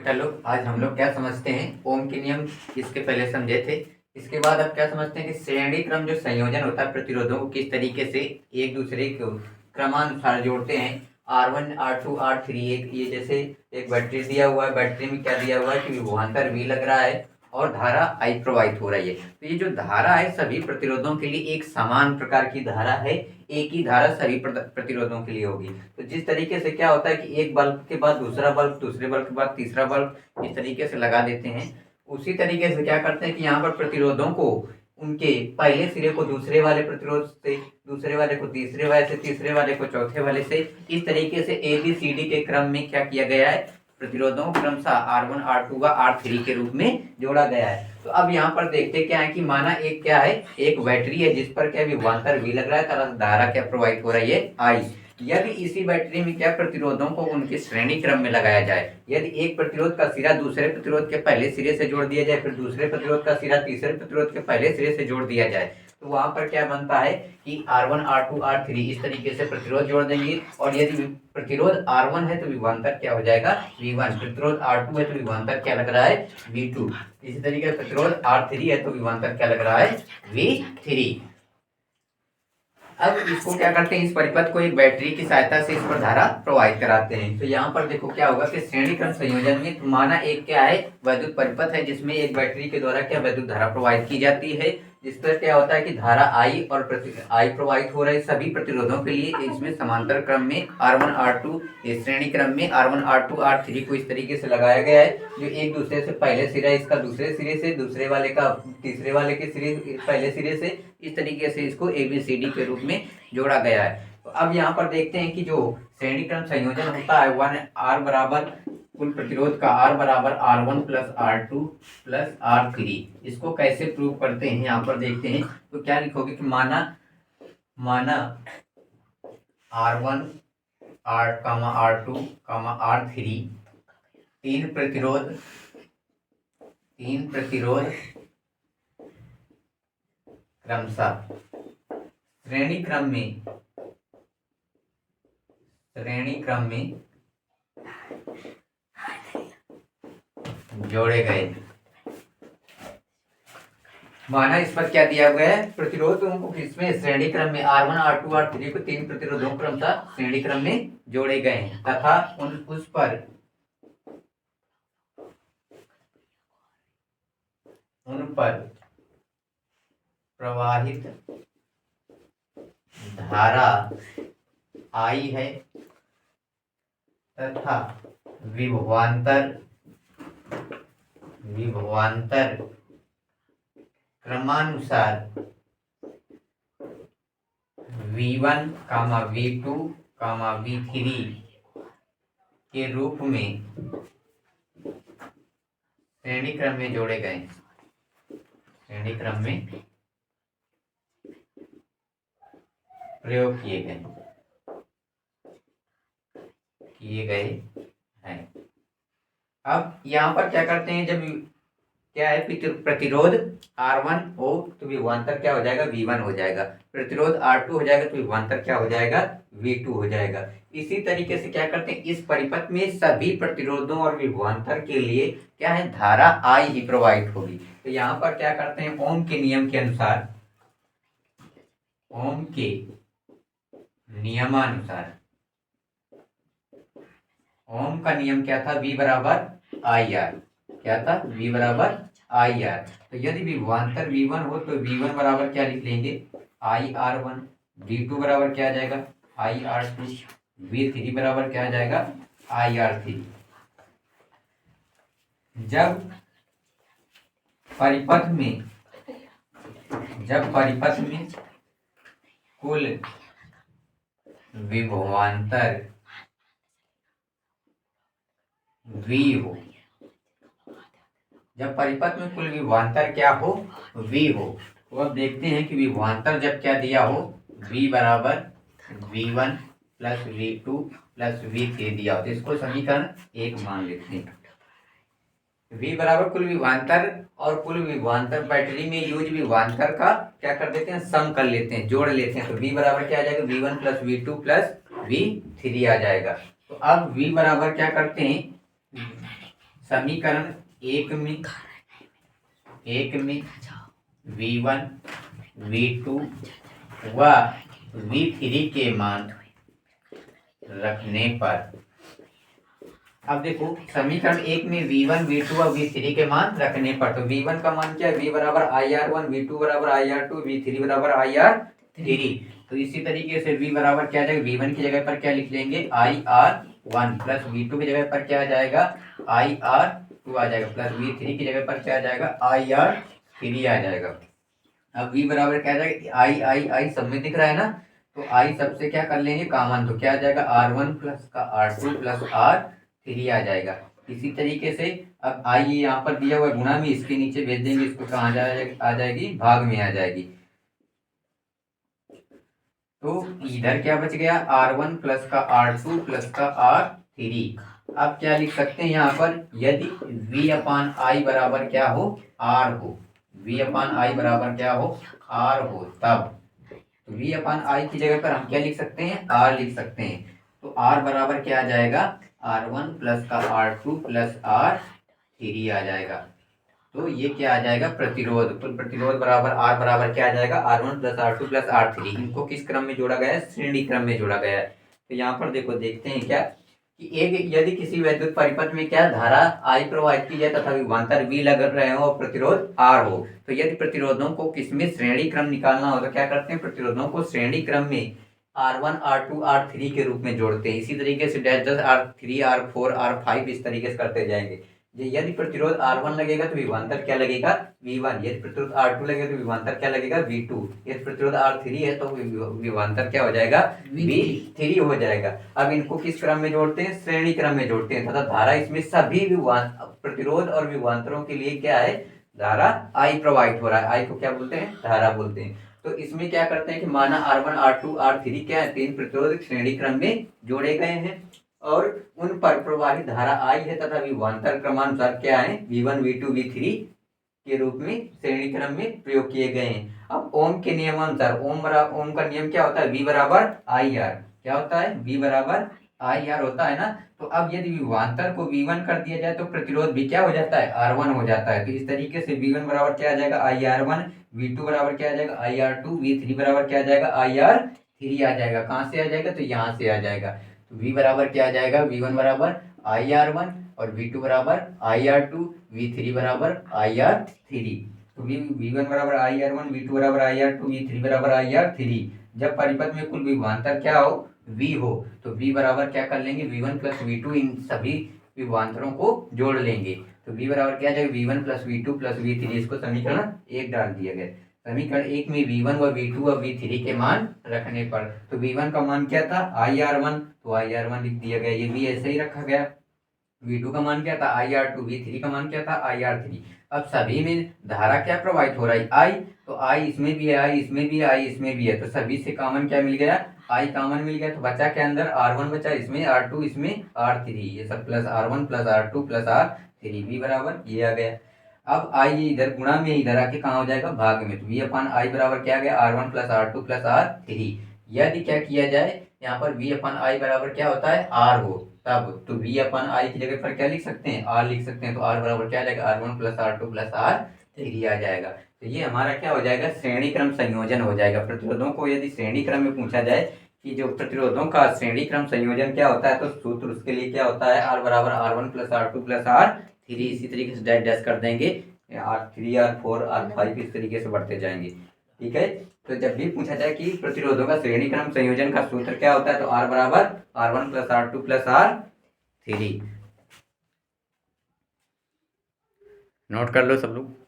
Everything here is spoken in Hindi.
बेटा लोग, आज हम लोग क्या समझते हैं, ओम के नियम इसके पहले समझे थे। इसके बाद अब क्या समझते हैं कि श्रेणी क्रम जो संयोजन होता है प्रतिरोधों को किस तरीके से एक दूसरे को क्रमानुसार जोड़ते हैं। R1 R2 R3 एक ये जैसे एक बैटरी दिया हुआ है, बैटरी में क्या दिया हुआ है कि विभवांतर V लग रहा है और धारा I प्रवाहित हो रही है। तो ये जो धारा है सभी प्रतिरोधों के लिए एक समान प्रकार की धारा है, एक ही धारा सभी प्रतिरोधों के लिए होगी। तो जिस तरीके से क्या होता है कि एक बल्ब के बाद दूसरा बल्ब, दूसरे बल्ब के बाद तीसरा बल्ब इस तरीके से लगा देते हैं, उसी तरीके से क्या करते हैं कि यहाँ पर प्रतिरोधों को उनके पहले सिरे को दूसरे वाले प्रतिरोध से, दूसरे वाले को तीसरे वाले से, तीसरे वाले को चौथे वाले से, इस तरीके से ABCD के क्रम में क्या किया गया है, प्रतिरोधों को क्रमशः R1 R2 व R3 के रूप में जोड़ा गया है। तो अब यहाँ पर देखते क्या है कि माना एक क्या है, एक बैटरी है जिस पर क्या विभवांतर V लग रहा है तथा धारा क्या प्रवाहित हो रही है I। यदि इसी बैटरी में क्या प्रतिरोधों को उनके श्रेणी क्रम में लगाया जाए, यदि एक प्रतिरोध का सिरा दूसरे प्रतिरोध के पहले सिरे से जोड़ दिया जाए, फिर दूसरे प्रतिरोध का सिरा तीसरे प्रतिरोध के पहले सिरे से जोड़ दिया जाए, तो वहां पर क्या बनता है कि R1 R2 R3 इस तरीके से प्रतिरोध जोड़ देंगे। और यदि प्रतिरोध R1 है तो विभवांतर क्या हो जाएगा V1, प्रतिरोध R2 है तो विभवांतर क्या लग रहा है V2, इसी तरीके से प्रतिरोध R3 है तो विभवांतर क्या लग रहा है V3। अब इसको क्या करते हैं, इस परिपथ को एक बैटरी की सहायता से इस पर धारा प्रवाहित कराते हैं। तो यहाँ पर देखो क्या होगा कि श्रेणी क्रम संयोजन में माना एक क्या है वैद्युत परिपथ है जिसमें एक बैटरी के द्वारा क्या वैद्युत धारा प्रवाहित की जाती है, जिस पर क्या होता है कि धारा I और I प्रवाहित हो रही सभी प्रतिरोधों के लिए इसमें समांतर क्रम में R1 R2 इस श्रेणी क्रम में R1 R2 R3 को इस तरीके से लगाया गया है जो एक दूसरे से पहले सिरा इसका दूसरे सिरे से, दूसरे वाले का तीसरे वाले के सिरे पहले सिरे से, इस तरीके से इसको ABCD के रूप में जोड़ा गया है। तो अब यहाँ पर देखते हैं कि जो श्रेणी क्रम संयोजन होता है 1R बराबर कुल प्रतिरोध का R बराबर R1 plus R2 plus R3, इसको कैसे प्रूव करते हैं यहाँ पर देखते हैं। तो क्या लिखोगे कि माना R1 R2 R3 तीन प्रतिरोध क्रमशः श्रेणी क्रम में जोड़े गए। माना इस पर क्या दिया गया है, प्रतिरोधों को इसमें श्रेणी क्रम में R1 R2 R3 को तीन प्रतिरोधों क्रमशः श्रेणी क्रम में जोड़े गए हैं तथा उस पर प्रवाहित धारा I है तथा विभवांतर क्रमानुसार V1, V2, V3 के रूप में श्रेणी क्रम में जोड़े गए, श्रेणी क्रम में प्रयोग किए गए हैं। अब यहाँ पर क्या करते हैं, जब क्या है प्रतिरोध R1 हो तो विभवांतर क्या हो जाएगा V1 हो जाएगा, प्रतिरोध R2 हो जाएगा तो विभवांतर क्या हो जाएगा V2 हो जाएगा। इसी तरीके से क्या करते हैं, इस परिपथ में सभी प्रतिरोधों और विभवांतर के लिए क्या है धारा I ही प्रवाहित होगी। तो यहाँ पर क्या करते हैं, ओम के नियम के अनुसार, ओम के नियमानुसार, ओम का नियम क्या था, V बराबर IR, क्या था V बराबर IR। तो यदि विभवांतर V1 हो तो V1 बराबर क्या लिख लेंगे IR1, V2 बराबर क्या आ जाएगा IR2, V3 बराबर क्या आ जाएगा IR3। जब परिपथ में कुल विभवांतर V हो, जब परिपथ में कुल विभवांतर क्या हो V हो, तो अब देखते हैं कि विभवांतर जब क्या दिया हो V बराबर V1 plus V2 plus V3 दिया हो, तो इसको समीकरण 1 मान लेते हैं। V बराबर कुल विभवांतर, और कुल विभवांतर बैटरी में यूज विभवांतर का क्या कर देते हैं सम कर लेते हैं, जोड़ लेते हैं। तो V बराबर क्या आ जाएगा V1 plus V2 plus V3 आ जाएगा। तो अब V बराबर क्या करते हैं, समीकरण एक में V1 V2 व V3 के मान रखने पर, अब देखो समीकरण एक में V1 V2 और V3 के मान रखने पर, तो V1 का मान क्या है, V बराबर IR1, V2 बराबर IR2, V3 बराबर IR3। तो इसी तरीके से V बराबर क्या आ जाएगा, V1 की जगह पर क्या लिख लेंगे, IR1 प्लस V2 की जगह पर क्या आ जाएगा, IR2 आ जाएगा, प्लस V3 की जगह पर क्या आ जाएगा, IR3 आ जाएगा। अब V बराबर क्या आ जाएगा, I सब में दिख रहा है ना, तो I सबसे क्या कर लेंगे कॉमन, तो क्या आ जाएगा, R1 प्लस का R2 प्लस R3 आ जाएगा। इसी तरीके से अब I यहाँ पर दिया हुआ गुणा में, इसके नीचे भेज देंगे, इसको कहाँ आ जाएगी, भाग में आ जाएगी। तो इधर क्या बच गया, R1 प्लस का R2 प्लस का R3। अब क्या लिख सकते हैं यहाँ पर, यदि V अपान I बराबर क्या हो, R हो, V अपान I बराबर क्या हो, R हो, तब तो V अपान I की जगह पर हम क्या लिख सकते हैं, R लिख सकते हैं। तो R बराबर क्या आ जाएगा, R1 प्लस का R2 प्लस R3 आ जाएगा। तो ये क्या आ जाएगा, प्रतिरोध, कुल प्रतिरोध बराबर R बराबर क्या आ जाएगा, R1 plus R2 plus R3। इनको किस क्रम में जोड़ा गया है, श्रेणी क्रम में जोड़ा गया है। तो यहाँ पर देखो देखते हैं क्या कि एक यदि किसी वैद्युत परिपथ में क्या धारा I प्रवाहित की जाए तथा विभवांतर V लग रहे हो और प्रतिरोध R हो, तो यदि प्रतिरोधों को किसमें श्रेणी क्रम निकालना हो तो क्या करते हैं, प्रतिरोधों को श्रेणी क्रम में R1 R2 R3 के रूप में जोड़ते हैं। इसी तरीके से डैश R3 R4 R5 इस तरीके से करते जाएंगे। यदि प्रतिरोध R1 लगेगा तो विभवांतर क्या लगेगा, V1। यदि प्रतिरोध R2 लगेगा तो विभवांतर क्या लगेगा, V2। यदि प्रतिरोध R3 है तो विभवांतर क्या हो जाएगा, V3 हो जाएगा। अब इनको किस क्रम में जोड़ते हैं, श्रेणी क्रम में जोड़ते हैं, तथा धारा इसमें सभी प्रतिरोध और विभवांतरों के लिए क्या है, धारा I प्रवाहित हो रहा है। I को क्या बोलते हैं, धारा बोलते हैं। तो इसमें क्या करते हैं कि माना R1 R2 R3 क्या है, तीन प्रतिरोध श्रेणी क्रम में जोड़े गए हैं और उन पर प्रवाहित धारा I है तथा विभवांतर क्रमानुसार क्या है, V1 V2 V3 के रूप में श्रेणी क्रम में प्रयोग किए गए हैं। अब ओम के नियमानुसार ओम का नियम क्या होता है, V बराबर IR, क्या होता है, V बराबर IR होता है ना। तो अब यदि विभवांतर को V1 कर दिया जाए तो प्रतिरोध भी क्या हो जाता है, R1 हो जाता है। तो इस तरीके से V1 बराबर क्या आ जाएगा, IR1, V2 बराबर क्या आ जाएगा, IR2, V3 बराबर क्या आ जाएगा, IR3 आ जाएगा। कहाँ से आ जाएगा, तो यहाँ से आ जाएगा। तो V बराबर क्या आ जाएगा, V1 बराबर IR1 और V2 बराबर IR2, V3 बराबर IR3। तो V1 बराबर IR1, V2 बराबर IR2, V3 बराबर IR3। जब परिपथ में कुल विभवांतर क्या हो, V हो, तो V बराबर क्या कर लेंगे, V1 प्लस V2, इन सभी विभवांतरों को जोड़ लेंगे। तो V बराबर क्या आ जाएगा, V1 plus V2 plus V3। इसको समीकरण 1 डाल दिया गया। समीकरण 1 में V1 व V2 व V3 के मान रखने पर, तो V1 का मान क्या था, IR1, तो IR1 लिख दिया गया, ये भी ऐसे ही रखा गया। V2 का मान क्या था, IR2, V3 का मान क्या था, IR3। अब सभी में धारा क्या प्रवाहित हो रहा है, I, तो I इसमें भी है, I इसमें भी है, I इसमें भी है, तो सभी से कॉमन क्या मिल गया, I कॉमन मिल गया। तो बचा के अंदर R1 बचा, इसमें R2 इसमें R3, ये सब plus R1 plus R2 plus R3, V बराबर ये आ गया। अब I इधर गुणा में इधर आके कहाँ हो जाएगा, भाग में। तो V अपान I बराबर क्या आ गया, R1 plus R2 plus R3। यदि क्या किया जाए यहाँ पर V अपान I बराबर क्या होता है, R हो, तब तो V अपान I की जगह पर क्या लिख सकते हैं, R लिख सकते हैं। तो R बराबर क्या आ जाएगा, R1 plus R2 plus R3 आ जाएगा। तो ये हमारा क्या हो जाएगा, श्रेणी क्रम संयोजन हो जाएगा। प्रतिरोधों को यदि श्रेणी क्रम में पूछा जाए कि जो प्रतिरोधों का श्रेणी क्रम संयोजन क्या होता है, तो सूत्र उसके लिए क्या होता है, R बराबर R1 plus R2 plus R3। इसी तरीके से डैश डैश कर देंगे, R3 R4 R5 इस तरीके से बढ़ते जाएंगे। ठीक है। तो जब भी पूछा जाए कि प्रतिरोधों का श्रेणी क्रम संयोजन का सूत्र क्या होता है, तो R बराबर R1 plus R2 plus R3। Note कर लो सब लोग।